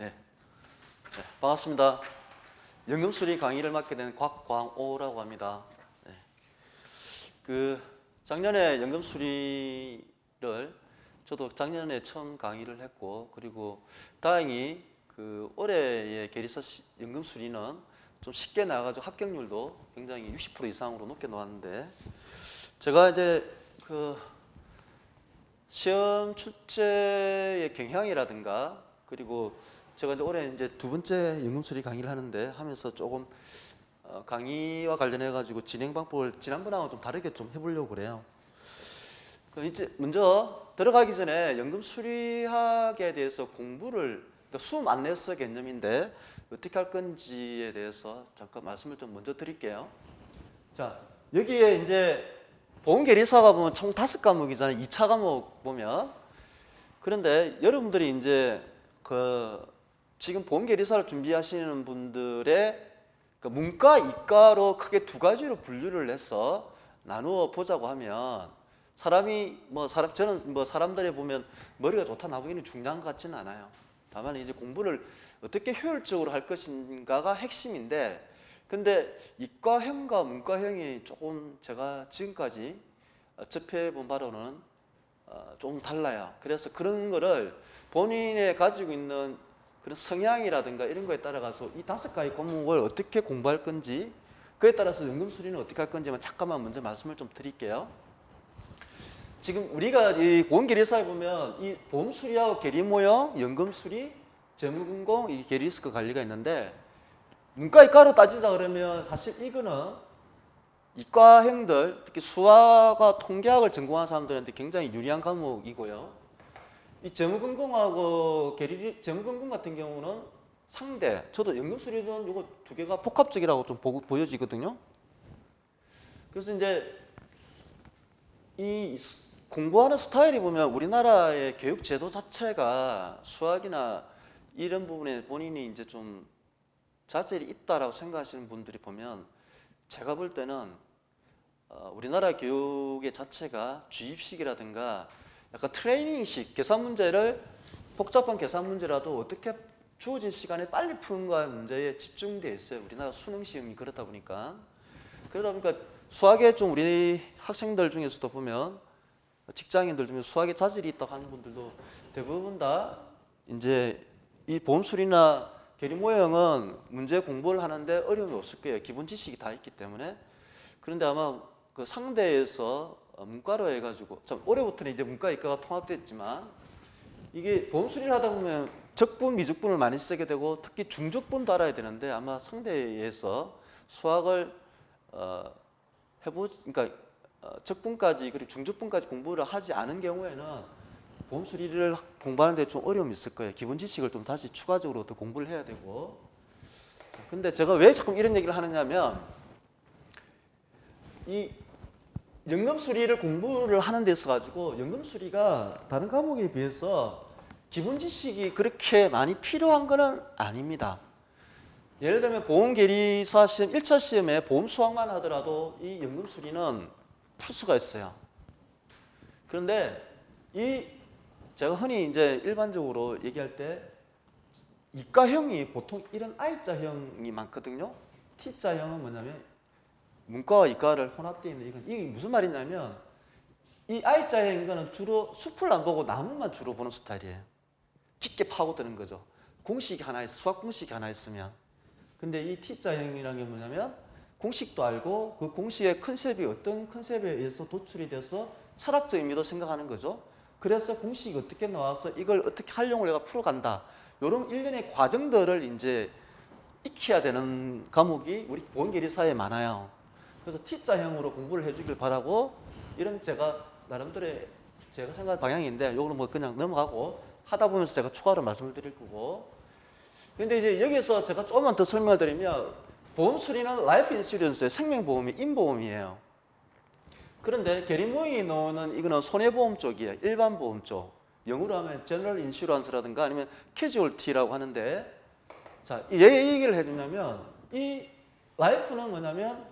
네, 반갑습니다. 연금수리 강의를 맡게 된 곽광오라고 합니다. 네. 작년에 연금수리를 저도 작년에 처음 강의를 했고, 그리고 다행히 올해의 계리사 연금수리는 좀 쉽게 나가지고 합격률도 굉장히 60% 이상으로 높게 나왔는데, 제가 이제 시험 출제의 경향이라든가, 그리고 제가 이제 올해 이제 두 번째 연금수리 강의를 하면서 조금 강의와 관련해 가지고 진행 방법을 지난번하고 좀 다르게 좀 해보려고 그래요. 이제 먼저 들어가기 전에 연금수리학에 대해서 공부를, 그러니까 수업 안내서 개념인데 어떻게 할 건지에 대해서 잠깐 말씀을 좀 먼저 드릴게요. 자, 여기에 이제 보험계리사가 보면 총 5과목이잖아요. 2차 과목 보면. 그런데 여러분들이 이제 지금 보험계리사를 준비하시는 분들의 문과, 이과로 크게 두 가지로 분류를 해서 나누어 보자고 하면, 저는 사람들이 보면 머리가 좋다 나보기는 중요한 것 같지는 않아요. 다만 이제 공부를 어떻게 효율적으로 할 것인가가 핵심인데, 근데 이과형과 문과형이 조금 제가 지금까지 접해본 바로는 좀 달라요. 그래서 그런 거를 본인의 가지고 있는 그런 성향이라든가 이런 거에 따라가서 이 5가지 과목을 어떻게 공부할 건지, 그에 따라서 연금수리는 어떻게 할 건지만 잠깐만 먼저 말씀을 좀 드릴게요. 지금 우리가 이 보험계리사에 보면 이 보험수리하고 계리모형, 연금수리, 재무금공, 이 계리리스크 관리가 있는데, 문과, 이과로 따지자 그러면 사실 이거는 이과형들, 특히 수학과 통계학을 전공한 사람들한테 굉장히 유리한 과목이고요. 이 재무금공하고 재무금공 같은 경우는 상대, 저도 연금수리는 이거 두 개가 복합적이라고 좀 보여지거든요. 그래서 이제 이 공부하는 스타일이 보면 우리나라의 교육 제도 자체가 수학이나 이런 부분에 본인이 이제 좀 자질이 있다라고 생각하시는 분들이 보면, 제가 볼 때는 우리나라 교육의 자체가 주입식이라든가 약간 트레이닝식 계산 문제를, 복잡한 계산 문제라도 어떻게 주어진 시간에 빨리 푸는 거 문제에 집중되어 있어요. 우리나라 수능 시험이 그러다 보니까 수학에 좀 우리 학생들 중에서도 보면, 직장인들 중에 수학에 자질이 있다고 하는 분들도 대부분 다 이제 이 보험수리나 계리모형은 문제 공부를 하는데 어려움이 없을 거예요. 기본 지식이 다 있기 때문에. 그런데 아마 그 상대에서 문과로 해가지고, 참 올해부터는 이제 문과, 이과가 통합됐지만, 이게 보험수리를 하다 보면 적분, 미적분을 많이 쓰게 되고, 특히 중적분도 알아야 되는데, 아마 상대에서 수학을 그러니까 적분까지 그리고 중적분까지 공부를 하지 않은 경우에는 보험수리를 공부하는데 좀 어려움이 있을 거예요. 기본 지식을 좀 다시 추가적으로 더 공부를 해야 되고. 근데 제가 왜 자꾸 이런 얘기를 하느냐면, 이 연금수리를 공부를 하는 데 있어가지고 연금수리가 다른 과목에 비해서 기본 지식이 그렇게 많이 필요한 거는 아닙니다. 예를 들면 보험계리사 시험 1차 시험에 보험 수학만 하더라도 이 연금수리는 풀 수가 있어요. 그런데 제가 흔히 이제 일반적으로 얘기할 때 이과형이 보통 이런 I자형이 많거든요. T자형은 뭐냐면 문과와 이과를 혼합되어 있는, 이게 무슨 말이냐면, 이 I자형인 거는 주로 숲을 안 보고 나무만 주로 보는 스타일이에요. 깊게 파고드는 거죠. 공식이 하나 수학 공식이 하나 있으면. 근데 이 T자형이라는 게 뭐냐면, 공식도 알고 그 공식의 컨셉이 어떤 컨셉에 의해서 도출이 돼서 철학적 의미도 생각하는 거죠. 그래서 공식이 어떻게 나와서 이걸 어떻게 활용을 내가 풀어간다, 이런 일련의 과정들을 이제 익혀야 되는 과목이 우리 보험계리사에 많아요. 그래서 T자형으로 공부를 해주길 바라고, 이런 제가 나름대로 제가 생각할 방향인데, 요거는 뭐 그냥 넘어가고 하다 보면서 제가 추가로 말씀을 드릴 거고. 근데 이제 여기서 제가 조금만 더 설명을 드리면, 보험수리는 라이프 인슈런스의 생명보험이 인보험이에요. 그런데 계리모형이 나오는 이거는 손해보험 쪽이에요. 일반 보험 쪽. 영어로 하면 제너럴 인슈런스라든가 아니면 캐주얼티라고 하는데, 자, 왜 얘기를 해주냐면, 이 라이프는 뭐냐면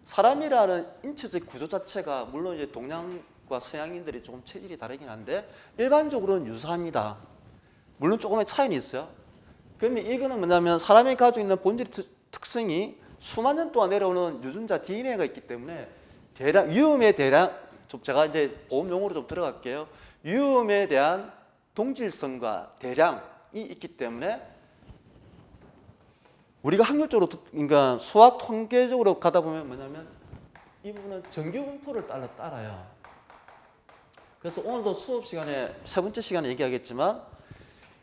사람이라는 인체적 구조 자체가 물론 이제 동양과 서양인들이 조금 체질이 다르긴 한데 일반적으로는 유사합니다. 물론 조금의 차이는 있어요. 그러면 이거는 뭐냐면 사람이 가지고 있는 본질 특성이 수만 년 동안 내려오는 유전자 DNA가 있기 때문에 대량 위험에 대한 좀 제가 이제 보험 용어로 좀 들어갈게요. 위험에 대한 동질성과 대량이 있기 때문에 우리가 확률적으로 그러니까 수학 통계적으로 가다 보면 뭐냐면 이 부분은 정규 분포를 따라요. 그래서 오늘도 수업 시간에 세 번째 시간에 얘기하겠지만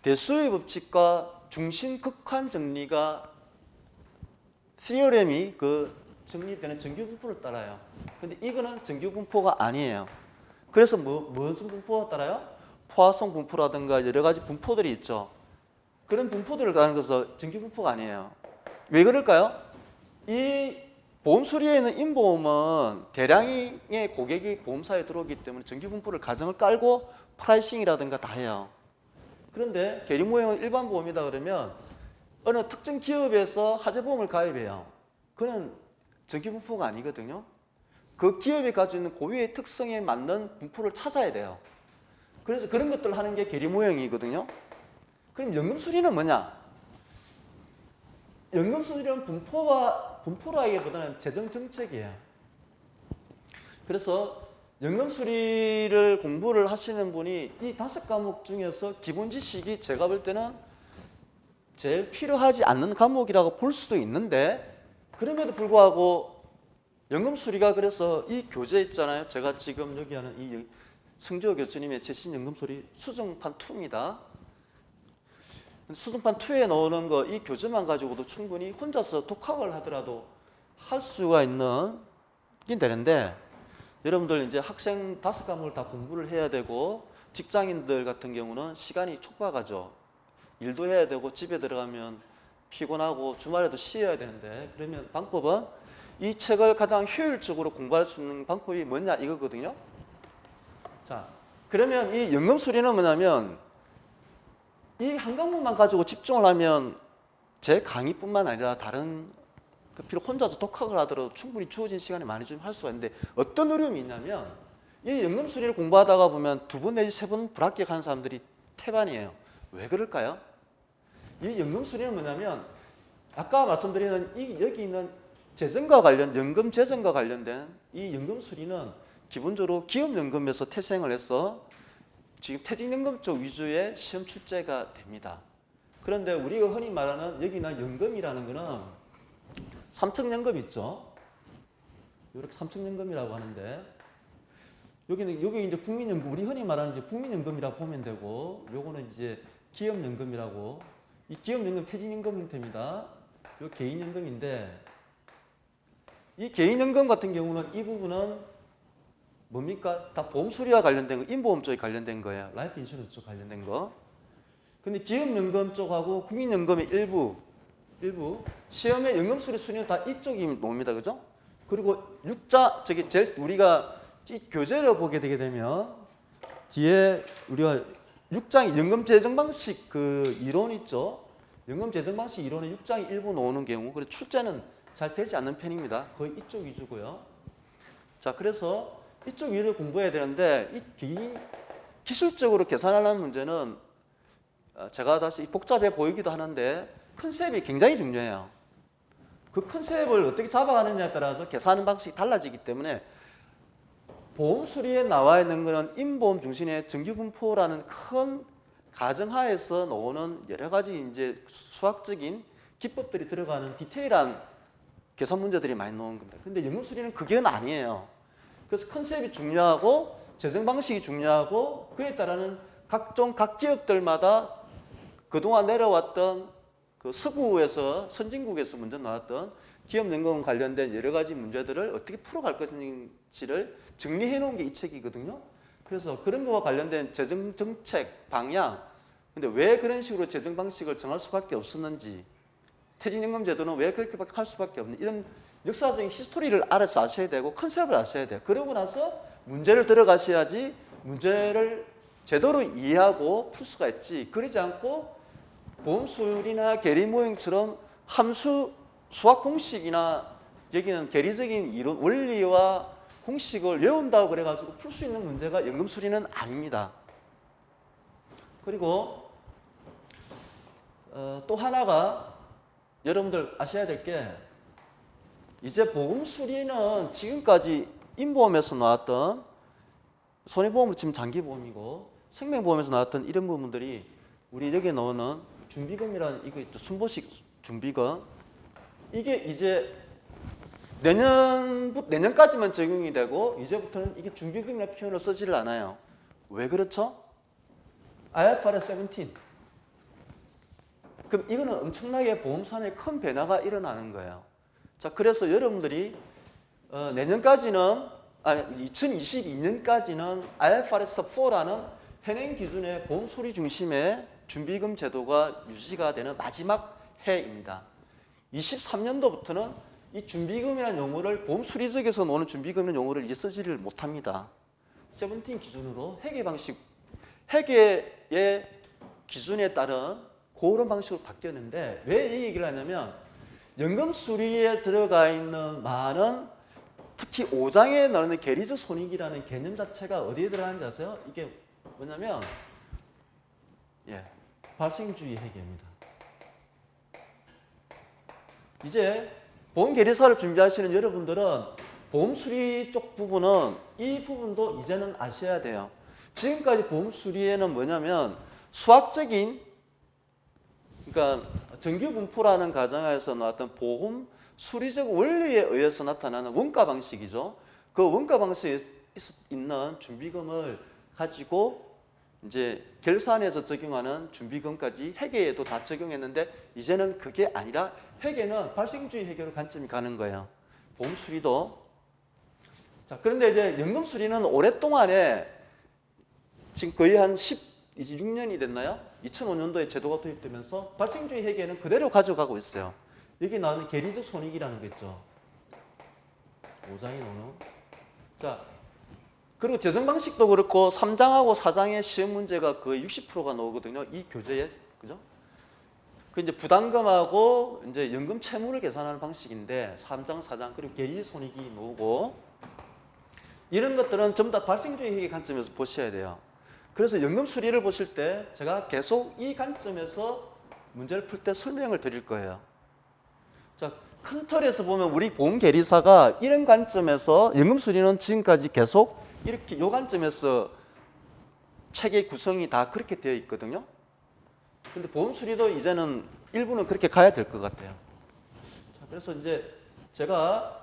대수의 법칙과 중심 극한 정리가 시어렘이 그 정리되는 정규 분포를 따라요. 근데 이거는 정규 분포가 아니에요. 그래서 무슨 분포가 따라요? 포화성 분포라든가 여러 가지 분포들이 있죠. 그런 분포들을 가는 것은 정규 분포가 아니에요. 왜 그럴까요? 이 보험 수리에 있는 인보험은 대량의 고객이 보험사에 들어오기 때문에 정규 분포를 가정을 깔고 프라이싱이라든가 다 해요. 그런데 계리 모형은 일반 보험이다 그러면 어느 특정 기업에서 하재보험을 가입해요. 그는 정규 분포가 아니거든요. 그 기업이 가지고 있는 고유의 특성에 맞는 분포를 찾아야 돼요. 그래서 그런 것들을 하는 게 계리 모형이거든요. 그럼 연금 수리는 뭐냐? 연금 수리는 분포라기보다는 재정 정책이에요. 그래서 연금 수리를 공부를 하시는 분이 이 5과목 중에서 기본 지식이 제가 볼 때는 제일 필요하지 않는 과목이라고 볼 수도 있는데 그럼에도 불구하고 연금 수리가 그래서 이 교재 있잖아요. 제가 지금 여기 하는 이 승조 교수님의 최신 연금 수리 수정판 2입니다. 수정판 2에 나오는 거 이 교재만 가지고도 충분히 혼자서 독학을 하더라도 할 수가 있는 게 되는데 여러분들 이제 학생 5과목을 다 공부를 해야 되고 직장인들 같은 경우는 시간이 촉박하죠. 일도 해야 되고 집에 들어가면 피곤하고 주말에도 쉬어야 되는데 그러면 방법은 이 책을 가장 효율적으로 공부할 수 있는 방법이 뭐냐 이거거든요. 자, 그러면 이 연금 수리는 뭐냐면 이 한 과목만 가지고 집중을 하면 제 강의뿐만 아니라 다른 혼자서 독학을 하더라도 충분히 주어진 시간에 많이 좀 할 수가 있는데 어떤 어려움이 있냐면 이 연금 수리를 공부하다가 보면 2번 내지 3번 불합격하는 사람들이 태반이에요. 왜 그럴까요? 이 연금 수리는 뭐냐면 아까 말씀드리는 여기 있는 연금 재정과 관련된 이 연금 수리는 기본적으로 기업연금에서 태생을 해서 지금 퇴직연금 쪽 위주의 시험 출제가 됩니다. 그런데 우리가 흔히 말하는 여기나 연금이라는 거는 삼척연금 있죠. 이렇게 삼척연금이라고 하는데 여기 이제 국민연금 우리 흔히 말하는 이제 국민연금이라고 보면 되고 요거는 이제 기업연금이라고 이 기업연금 퇴직연금 형태입니다. 요 개인연금인데 이 개인연금 같은 경우는 이 부분은 뭡니까? 다 보험 수리와 관련된 거, 인보험 쪽에 관련된 거예요. 라이프 인슈런스 쪽 관련된 거. 근데 기업연금 쪽하고 국민연금의 일부 시험의 연금 수리 순위는 다 이쪽이 나옵니다. 그죠? 그리고 제일 우리가 이 교재를 보게 되게 되면 뒤에 우리가 6장 연금 재정 방식 그 이론 있죠? 연금 재정 방식 이론의 6장이 일부 나오는 경우 그래서 출제는 잘 되지 않는 편입니다. 거의 이쪽 위주고요. 자, 그래서 이쪽 위를 공부해야 되는데 이 기술적으로 계산하는 문제는 제가 다시 복잡해 보이기도 하는데 컨셉이 굉장히 중요해요. 그 컨셉을 어떻게 잡아가느냐에 따라서 계산하는 방식이 달라지기 때문에 보험 수리에 나와 있는 것은 인보험 중심의 정규분포라는 큰 가정하에서 나오는 여러 가지 이제 수학적인 기법들이 들어가는 디테일한 계산 문제들이 많이 나오는 겁니다. 근데 연금 수리는 그게 아니에요. 그래서 컨셉이 중요하고 재정 방식이 중요하고 그에 따르는 각 기업들마다 그동안 내려왔던 그 서구에서 선진국에서 먼저 나왔던 기업연금 관련된 여러 가지 문제들을 어떻게 풀어갈 것인지를 정리해 놓은 게 이 책이거든요. 그래서 그런 거와 관련된 재정 정책 방향 근데 왜 그런 식으로 재정 방식을 정할 수밖에 없었는지 퇴직연금 제도는 왜 그렇게밖에 할 수밖에 없는 이런 역사적인 히스토리를 알아서 아셔야 되고 컨셉을 아셔야 돼요. 그러고 나서 문제를 들어가셔야지 문제를 제대로 이해하고 풀 수가 있지. 그러지 않고 보험 수율이나 계리 모형처럼 함수 수학 공식이나 여기는 계리적인 이론 원리와 공식을 외운다고 그래가지고 풀 수 있는 문제가 연금 수리는 아닙니다. 그리고 또 하나가 여러분들 아셔야 될 게 이제 보험 수리는 지금까지 인보험에서 나왔던 손해보험은 지금 장기보험이고 생명보험에서 나왔던 이런 부분들이 우리 여기에 나오는 준비금이라는 이거 있죠. 순보식 준비금 이게 이제 내년까지만 적용이 되고 이제부터는 이게 준비금이라는 표현을 쓰지를 않아요. 왜 그렇죠? IFRS 17. 그럼 이거는 엄청나게 보험산에 큰 변화가 일어나는 거예요. 자, 그래서 여러분들이 내년까지는 2022년까지는 IFRS 4라는 현행 기준의 보험 수리 중심의 준비금 제도가 유지가 되는 마지막 해입니다. 23년도부터는 이 준비금이라는 용어를 보험 수리적에서 나오는 준비금이라는 용어를 이제 쓰지를 못합니다. 17 기준으로 회계의 기준에 따른 그런 방식으로 바뀌었는데 왜 이 얘기를 하냐면 연금 수리에 들어가 있는 많은 특히 5장에 나오는 계리적 손익이라는 개념 자체가 어디에 들어가는지 아세요? 이게 뭐냐면 발생주의 회계입니다. 이제 보험 계리사를 준비하시는 여러분들은 보험 수리 쪽 부분은 이 부분도 이제는 아셔야 돼요. 지금까지 보험 수리에는 뭐냐면 수학적인 그러니까 정규 분포라는 가정에서 나왔던 보험 수리적 원리에 의해서 나타나는 원가 방식이죠. 그 원가 방식에 있는 준비금을 가지고 이제 결산에서 적용하는 준비금까지 회계에도 다 적용했는데 이제는 그게 아니라 회계는 발생주의 회계로 관점이 가는 거예요. 보험 수리도. 자, 그런데 이제 연금 수리는 오랫동안에 지금 거의 한 16년이 됐나요? 2005년도에 제도가 도입되면서 발생주의 회계는 그대로 가져가고 있어요. 여기 나오는 계리적 손익이라는 거 있죠. 5장에 나오는. 자, 그리고 재정 방식도 그렇고 3장하고 4장의 시험 문제가 거의 60%가 나오거든요. 이 교재에. 그죠? 그 이제 부담금하고 이제 연금 채무를 계산하는 방식인데 3장, 4장 그리고 계리적 손익이 나오고 이런 것들은 전부 다 발생주의 회계 관점에서 보셔야 돼요. 그래서 연금 수리를 보실 때 제가 계속 이 관점에서 문제를 풀 때 설명을 드릴 거예요. 자, 큰 틀에서 보면 우리 보험 계리사가 이런 관점에서 연금 수리는 지금까지 계속 이렇게 이 관점에서 체계 구성이 다 그렇게 되어 있거든요. 근데 보험 수리도 이제는 일부는 그렇게 가야 될 것 같아요. 자, 그래서 이제 제가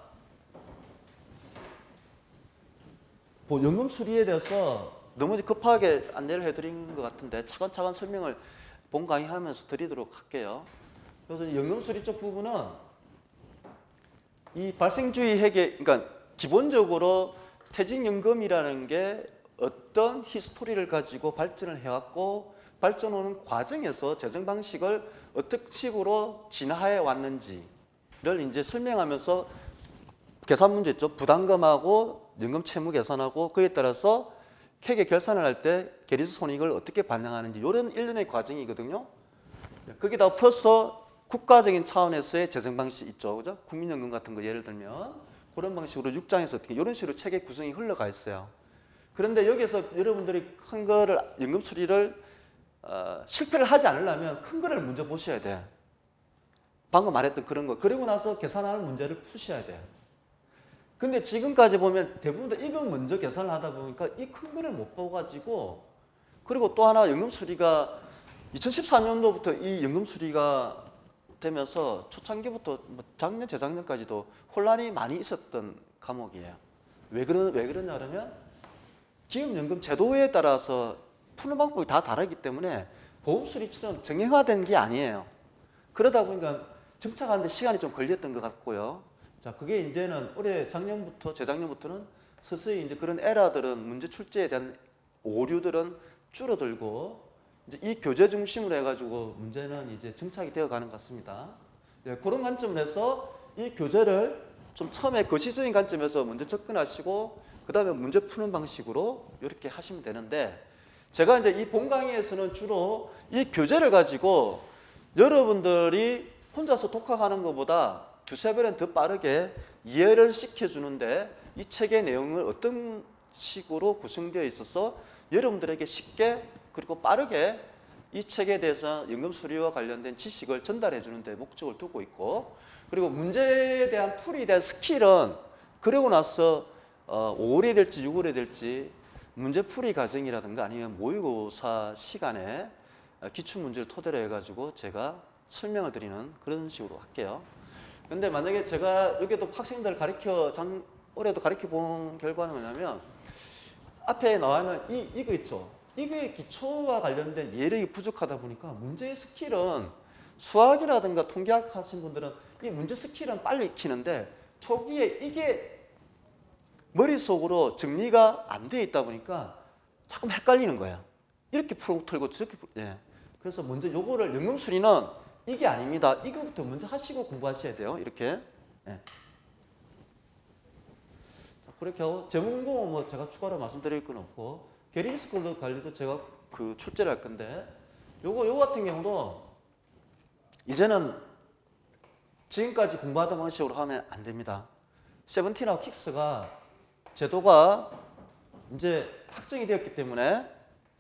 연금 수리에 대해서 너무 급하게 안내를 해드린 것 같은데 차근차근 설명을 본 강의하면서 드리도록 할게요. 그래서 연금 수리 쪽 부분은 이 발생주의 회계, 그러니까 기본적으로 퇴직연금이라는 게 어떤 히스토리를 가지고 발전을 해왔고 발전하는 과정에서 재정 방식을 어떤 식으로 진화해 왔는지를 이제 설명하면서 계산 문제 있죠. 부담금하고 연금 채무 계산하고 그에 따라서 회계 결산을 할 때 계리적 손익을 어떻게 반영하는지 이런 일련의 과정이거든요. 거기다 플러스 국가적인 차원에서의 재정 방식 있죠. 그죠? 국민연금 같은 거 예를 들면 그런 방식으로 6장에서 어떻게 이런 식으로 체계 구성이 흘러가 있어요. 그런데 여기서 여러분들이 큰 거를 연금 수리를 실패를 하지 않으려면 큰 거를 먼저 보셔야 돼. 방금 말했던 그런 거. 그리고 나서 계산하는 문제를 푸셔야 돼요. 근데 지금까지 보면 대부분 다 이거 먼저 계산을 하다 보니까 이 큰 거를 못 봐가지고 그리고 또 하나 연금 수리가 2014년도부터 이 연금 수리가 되면서 초창기부터 작년, 재작년까지도 혼란이 많이 있었던 과목이에요. 왜 그러냐 그러면 기업연금 제도에 따라서 푸는 방법이 다 다르기 때문에 보험 수리처럼 정형화된 게 아니에요. 그러다 보니까 정착하는데 시간이 좀 걸렸던 것 같고요. 자, 그게 이제는 올해 작년부터 재작년부터는 서서히 이제 그런 에러들은 문제 출제에 대한 오류들은 줄어들고 이제 이 교재 중심으로 해가지고 문제는 이제 정착이 되어가는 것 같습니다. 그런 관점에서 이 교재를 좀 처음에 거시적인 관점에서 먼저 접근하시고 그 다음에 문제 푸는 방식으로 이렇게 하시면 되는데 제가 이제 이 본 강의에서는 주로 이 교재를 가지고 여러분들이 혼자서 독학하는 것보다 두세 배는 더 빠르게 이해를 시켜주는데 이 책의 내용을 어떤 식으로 구성되어 있어서 여러분들에게 쉽게 그리고 빠르게 이 책에 대해서 연금 수리와 관련된 지식을 전달해 주는 데 목적을 두고 있고, 그리고 문제에 대한 풀이에 대한 스킬은 그러고 나서 5월이 될지 6월이 될지 문제풀이 과정이라든가 아니면 모의고사 시간에 기출문제를 토대로 해가지고 제가 설명을 드리는 그런 식으로 할게요. 근데 만약에 제가 여기도 학생들 올해도 가르쳐 본 결과는 뭐냐면, 앞에 나와 있는 이거 있죠. 이거의 기초와 관련된 예력이 부족하다 보니까 문제의 스킬은, 수학이라든가 통계학 하신 분들은 이 문제 스킬은 빨리 익히는데 초기에 이게 머릿속으로 정리가 안 돼 있다 보니까 자꾸 헷갈리는 거야. 이렇게 풀고 저렇게 예. 그래서 먼저 요거를 연금수리는 이게 아닙니다. 이거부터 먼저 하시고 공부하셔야 돼요. 이렇게. 예. 자, 그렇게 하고 재무공고는 뭐 제가 추가로 말씀드릴 건 없고, 게리스쿨 관리도 제가 출제를 할 건데, 요거 같은 경우도 이제는 지금까지 공부하던 방식으로 하면 안 됩니다. 세븐틴하고 킥스가 제도가 이제 확정이 되었기 때문에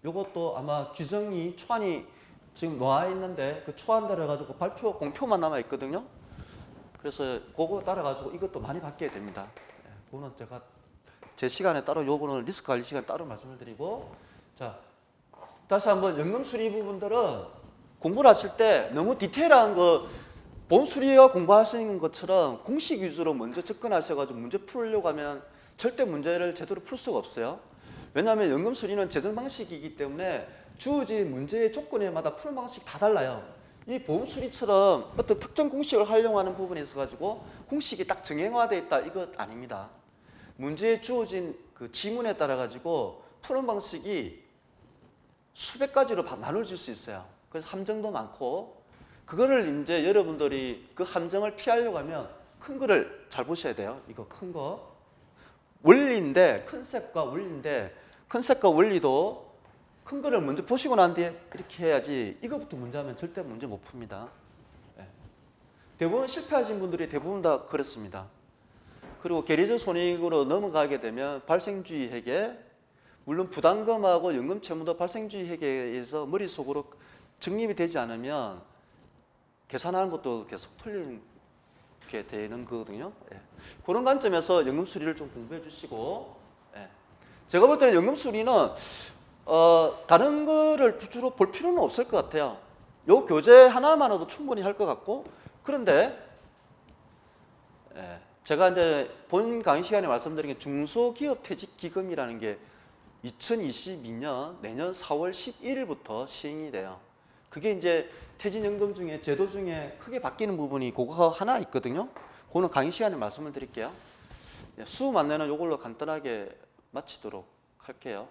이것도 아마 규정이 초안이 지금 놓아 있는데 그 초안 따라가지고 공표만 남아 있거든요. 그래서 그거 따라가지고 이것도 많이 바뀌어야 됩니다. 그거는 제가 제 시간에 따로, 요거는 리스크 관리 시간 따로 말씀을 드리고, 자 다시 한번 연금 수리 부분들은 공부를 하실 때 너무 디테일한 거 본 수리와 공부하시는 것처럼 공식 위주로 먼저 접근하셔가지고 문제 풀려고 하면 절대 문제를 제대로 풀 수가 없어요. 왜냐하면 연금 수리는 재정 방식이기 때문에 주어진 문제의 조건에마다 푸는 방식이 다 달라요. 이 보험 수리처럼 어떤 특정 공식을 활용하는 부분에 있어가지고 공식이 딱 정형화되어 있다, 이것 아닙니다. 문제에 주어진 그 지문에 따라 가지고 푸는 방식이 수백 가지로 나눠질 수 있어요. 그래서 함정도 많고, 그거를 이제 여러분들이 그 함정을 피하려고 하면 큰 거를 잘 보셔야 돼요. 이거 큰 거. 원리인데, 컨셉과 원리도 큰 거를 먼저 보시고 난 뒤에 이렇게 해야지, 이거부터 문제 하면 절대 문제 못 풉니다. 네. 대부분 실패하신 분들이 대부분 다 그렇습니다. 그리고 계리적 손익으로 넘어가게 되면 발생주의 회계, 물론 부담금하고 연금 채무도 발생주의 회계에서 머릿속으로 정립이 되지 않으면 계산하는 것도 계속 틀리게 되는 거거든요. 예. 그런 관점에서 연금 수리를 좀 공부해 주시고, 예. 제가 볼 때는 연금 수리는 다른 거를 주로 볼 필요는 없을 것 같아요. 요 교재 하나만으로도 충분히 할 것 같고, 그런데 예. 제가 이제 본 강의 시간에 말씀드린 게 중소기업 퇴직기금이라는 게 2022년 내년 4월 11일부터 시행이 돼요. 그게 이제 퇴직연금 중에 제도 중에 크게 바뀌는 부분이 그거 하나 있거든요. 그거는 강의 시간에 말씀을 드릴게요. 수업 안내는 이걸로 간단하게 마치도록 할게요.